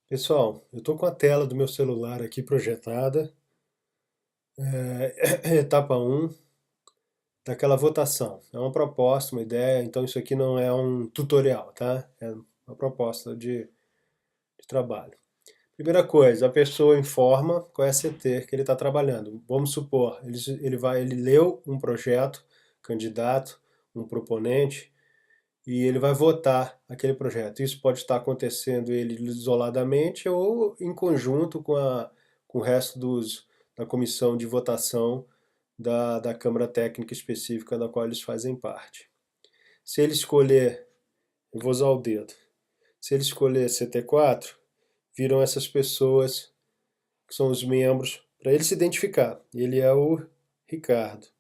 Pessoal, eu estou com a tela do meu celular aqui projetada, etapa um daquela votação. É uma proposta, uma ideia, então isso aqui não é um tutorial, tá? É uma proposta de trabalho. Primeira coisa, a pessoa informa qual é a CT que ele está trabalhando. Vamos supor, ele leu um projeto, candidato, um proponente, e ele vai votar aquele projeto. Isso pode estar acontecendo ele isoladamente ou em conjunto com o resto da comissão de votação da Câmara Técnica Específica da qual eles fazem parte. Se ele escolher, eu vou usar o dedo, se ele escolher CT4, viram essas pessoas que são os membros, para ele se identificar. Ele é o Ricardo.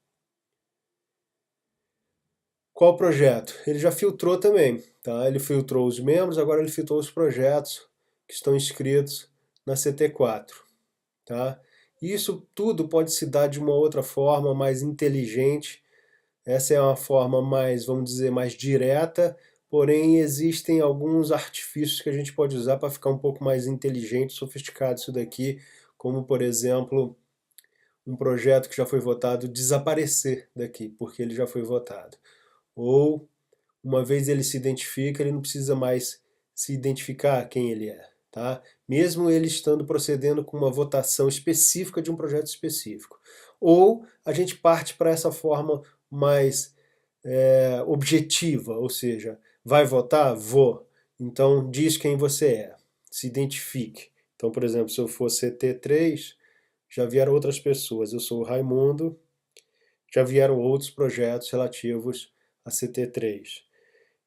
Qual projeto? Ele já filtrou também, tá? Ele filtrou os membros, agora ele filtrou os projetos que estão inscritos na CT4, tá? Isso tudo pode se dar de uma outra forma, mais inteligente. Essa é uma forma mais, vamos dizer, mais direta, porém existem alguns artifícios que a gente pode usar para ficar um pouco mais inteligente, sofisticado isso daqui, como por exemplo, um projeto que já foi votado desaparecer daqui, porque ele já foi votado. Ou uma vez ele se identifica, ele não precisa mais se identificar quem ele é, tá? Mesmo ele estando procedendo com uma votação específica de um projeto específico. Ou a gente parte para essa forma mais objetiva, ou seja, vai votar? Vou. Então diz quem você é, se identifique. Então, por exemplo, se eu for CT3, já vieram outras pessoas. Eu sou o Raimundo, já vieram outros projetos relativos a CT3.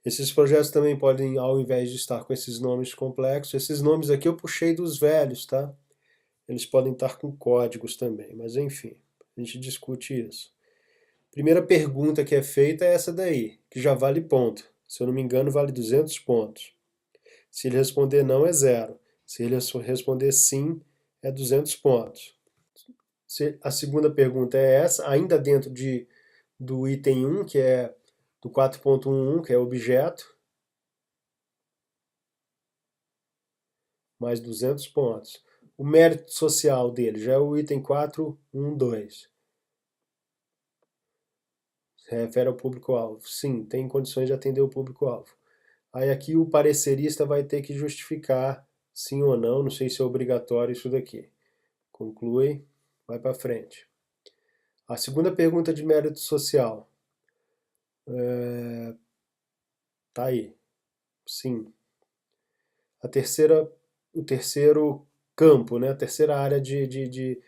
Esses projetos também podem, ao invés de estar com esses nomes complexos, esses nomes aqui eu puxei dos velhos, tá? Eles podem estar com códigos também, mas enfim, a gente discute isso. Primeira pergunta que é feita é essa daí, que já vale ponto. Se eu não me engano, vale 200 pontos. Se ele responder não, é zero. Se ele responder sim, é 200 pontos. A segunda pergunta é essa, ainda dentro do item 1, que é do 4.11, que é objeto, mais 200 pontos. O mérito social dele já é o item 4.1.2. Se refere ao público-alvo. Sim, tem condições de atender o público-alvo. Aí aqui o parecerista vai ter que justificar sim ou não, não sei se é obrigatório isso daqui. Conclui, vai para frente. A segunda pergunta de mérito social. Tá aí. Sim. O terceiro campo, né? A terceira área de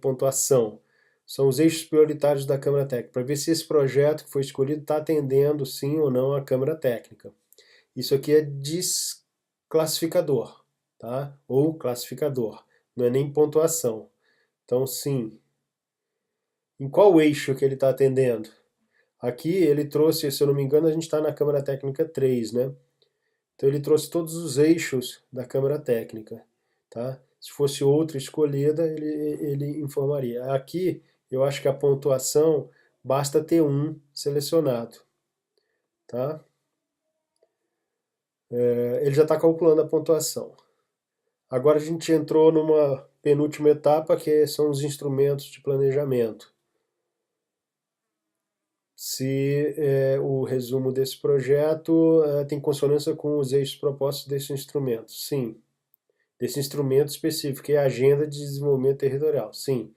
pontuação. São os eixos prioritários da Câmara Técnica, para ver se esse projeto que foi escolhido está atendendo sim ou não a Câmara Técnica. Isso aqui é desclassificador, tá? Ou classificador, não é nem pontuação. Então, sim. Em qual eixo que ele está atendendo? Aqui ele trouxe, se eu não me engano, a gente está na Câmara Técnica 3, né? Então ele trouxe todos os eixos da Câmara Técnica, tá? Se fosse outra escolhida, ele informaria. Aqui, eu acho que a pontuação basta ter um selecionado, tá? Ele já está calculando a pontuação. Agora a gente entrou numa penúltima etapa, que são os instrumentos de planejamento. Se o resumo desse projeto tem consonância com os eixos propostos desse instrumento. Sim. Desse instrumento específico, que é a Agenda de Desenvolvimento Territorial. Sim.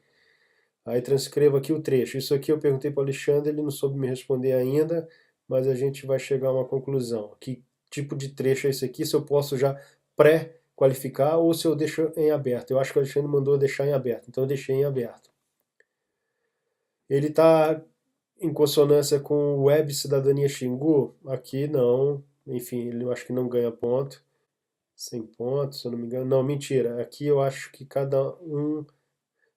Aí transcrevo aqui o trecho. Isso aqui eu perguntei para o Alexandre, ele não soube me responder ainda, mas a gente vai chegar a uma conclusão. Que tipo de trecho é esse aqui? Se eu posso já pré-qualificar ou se eu deixo em aberto. Eu acho que o Alexandre mandou deixar em aberto, então eu deixei em aberto. Ele está em consonância com o Web Cidadania Xingu? Aqui não. Enfim, eu acho que não ganha ponto. 100 pontos, se eu não me engano. Não, mentira. Aqui eu acho que cada um.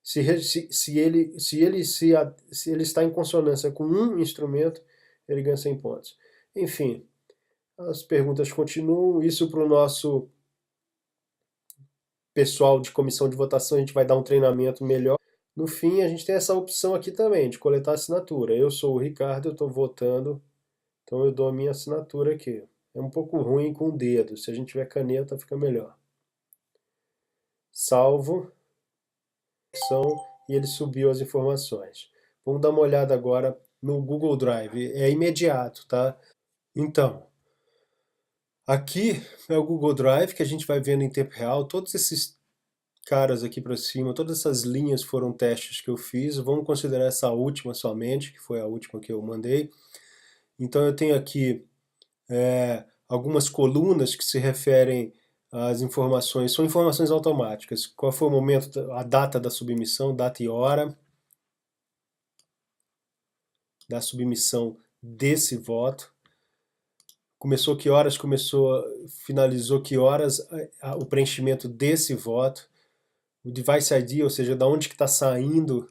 Se ele está em consonância com um instrumento, ele ganha 100 pontos. Enfim, as perguntas continuam. Isso para o nosso pessoal de comissão de votação, a gente vai dar um treinamento melhor. No fim, a gente tem essa opção aqui também, de coletar assinatura. Eu sou o Ricardo, eu estou votando, então eu dou a minha assinatura aqui. É um pouco ruim com o dedo, se a gente tiver caneta fica melhor. salvo, e ele subiu as informações. Vamos dar uma olhada agora no Google Drive, é imediato, tá? Então, aqui é o Google Drive que a gente vai vendo em tempo real, todos esses caras aqui para cima, todas essas linhas foram testes que eu fiz, vamos considerar essa última somente, que foi a última que eu mandei. Então eu tenho aqui algumas colunas que se referem às informações, são informações automáticas. Qual foi o momento, a data da submissão, data e hora da submissão desse voto. Começou que horas, finalizou que horas o preenchimento desse voto. O device ID, ou seja, da onde que está saindo,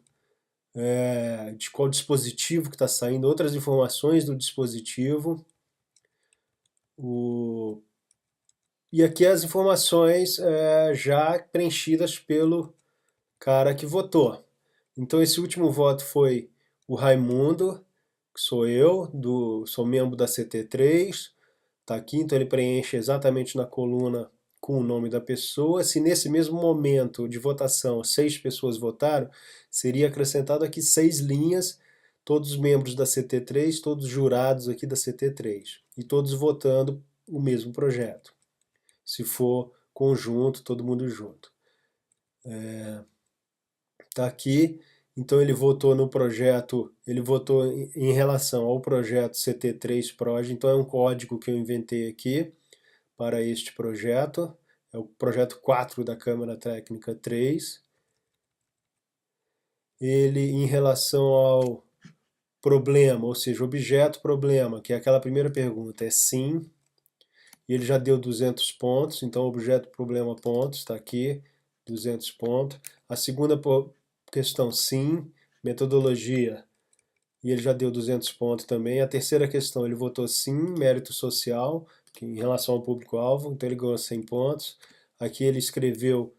de qual dispositivo que está saindo, outras informações do dispositivo. E aqui as informações já preenchidas pelo cara que votou. Então esse último voto foi o Raimundo, que sou eu, sou membro da CT3, tá aqui, então ele preenche exatamente na coluna com o nome da pessoa. Se nesse mesmo momento de votação 6 pessoas votaram, seria acrescentado aqui 6 linhas, todos os membros da CT3, todos jurados aqui da CT3, e todos votando o mesmo projeto. Se for conjunto, todo mundo junto. Tá aqui, então ele votou no projeto, ele votou em relação ao projeto CT3Proj, então é um código que eu inventei aqui para este projeto, é o projeto 4 da Câmara Técnica 3. Ele, em relação ao problema, ou seja, objeto problema, que é aquela primeira pergunta, é sim, e ele já deu 200 pontos, então objeto problema pontos, está aqui, 200 pontos. A segunda questão, sim, metodologia, e ele já deu 200 pontos também. A terceira questão, ele votou sim, mérito social, que em relação ao público-alvo, então ele ganhou 100 pontos. Aqui ele escreveu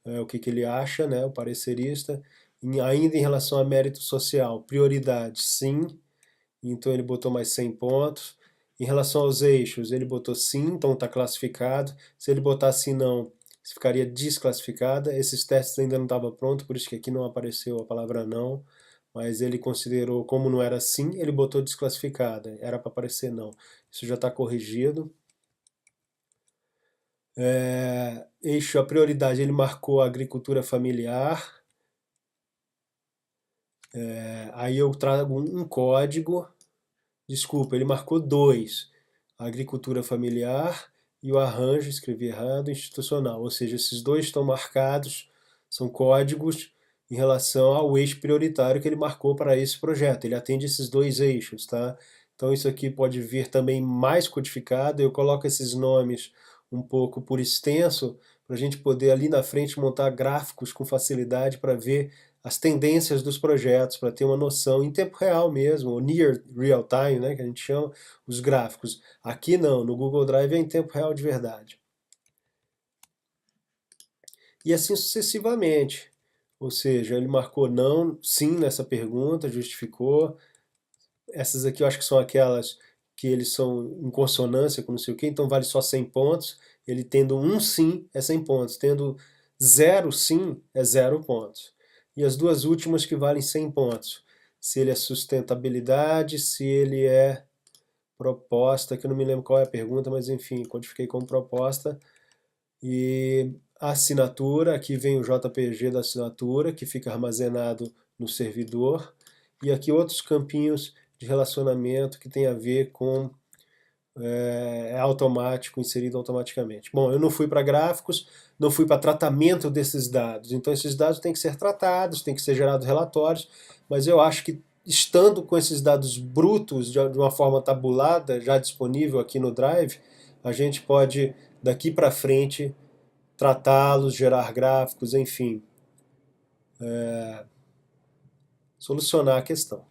o que ele acha, né, o parecerista. Ainda em relação a mérito social, prioridade, sim, então ele botou mais 100 pontos. Em relação aos eixos, ele botou sim, então está classificado. Se ele botasse não, ficaria desclassificada. Esses testes ainda não estavam prontos, por isso que aqui não apareceu a palavra não, mas ele considerou, como não era sim, ele botou desclassificada, era para aparecer não. Isso já está corrigido. Eixo, a prioridade, ele marcou a agricultura familiar. Aí eu trago um código. Desculpa, ele marcou 2. A agricultura familiar e o arranjo, escrevi errado, institucional. Ou seja, esses dois estão marcados, são códigos em relação ao eixo prioritário que ele marcou para esse projeto. Ele atende esses dois eixos, tá? Então isso aqui pode vir também mais codificado. Eu coloco esses nomes um pouco por extenso, para a gente poder ali na frente montar gráficos com facilidade para ver as tendências dos projetos, para ter uma noção em tempo real mesmo, ou near real time, né, que a gente chama, os gráficos. Aqui não, no Google Drive é em tempo real de verdade. E assim sucessivamente. Ou seja, ele marcou não, sim nessa pergunta, justificou. Essas aqui eu acho que são aquelas que eles são em consonância com não sei o que, então vale só 100 pontos. Ele tendo um sim é 100 pontos, tendo 0 sim é 0 pontos. E as duas últimas que valem 100 pontos. Se ele é sustentabilidade, se ele é proposta, que eu não me lembro qual é a pergunta, mas enfim, codifiquei como proposta. E a assinatura, aqui vem o JPG da assinatura, que fica armazenado no servidor. E aqui outros campinhos de relacionamento que tem a ver com automático, inserido automaticamente. Bom, eu não fui para gráficos, não fui para tratamento desses dados, então esses dados têm que ser tratados, têm que ser gerados relatórios, mas eu acho que estando com esses dados brutos de uma forma tabulada, já disponível aqui no Drive, a gente pode daqui para frente tratá-los, gerar gráficos, enfim, solucionar a questão.